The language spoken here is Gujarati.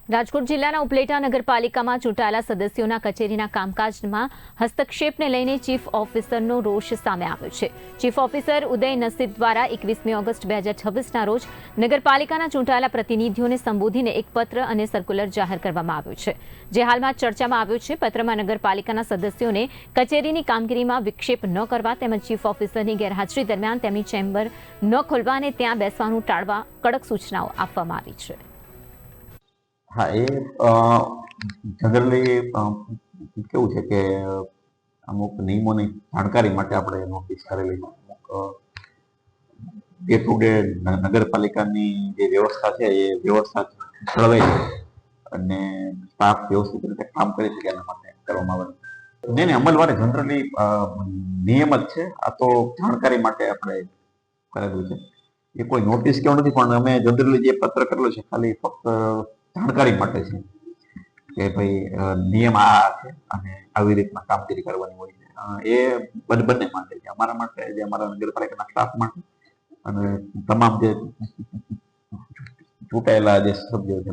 રાજકોટ જિલ્લાના ઉપલેટા નગરપાલિકામાં ચૂંટાયેલા સદસ્યોના કચેરીના કામકાજમાં હસ્તક્ષેપને લઈને ચીફ ઓફિસરનો રોષ સામે આવ્યો છે. ચીફ ઓફિસર ઉદય નસીબ દ્વારા 21મી ઓગસ્ટ 2026ના રોજ નગરપાલિકાના ચૂંટાયેલા પ્રતિનિધિઓને સંબોધીને એક પત્ર અને સર્ક્યુલર જાહેર કરવામાં આવ્યો છે, જે હાલમાં ચર્ચામાં આવ્યો છે. પત્રમાં નગરપાલિકાના સદસ્યોને કચેરીની કામગીરીમાં વિક્ષેપ ન કરવા તેમજ ચીફ ઓફિસરની ગેરહાજરી દરમિયાન તેમની ચેમ્બર ન ખોલવા અને ત્યાં બેસવાનું ટાળવા કડક સૂચનાઓ આપવામાં આવી છે. હા, એ જનરલી કેવું છે કે અમુક નિયમોની જાણકારી માટે આપણે નોટિસ કરેલી ડે ટુ ડે નગરપાલિકાની જે વ્યવસ્થા છે એ વ્યવસ્થા જળવાઈ અને સ્ટાફ વ્યવસ્થિત રીતે કામ કરી શકે એના માટે કરવામાં આવે. નહીં, અમલવારી જનરલી નિયમ જ છે. આ તો જાણકારી માટે આપણે કરેલું છે. એ કોઈ નોટિસ કેવું નથી, પણ અમે જનરલી જે પત્ર કરેલો છે ખાલી ફક્ત જાણકારી માટે છે કે ભાઈ નિયમ આ છે અને આવી રીતના કામગીરી કરવાની હોય છે. એ બંને માટે છે, અમારા માટે, જે અમારા નગરપાલિકાના સ્ટાફ માટે અને તમામ જે ચૂંટાયેલા જે સભ્યો છે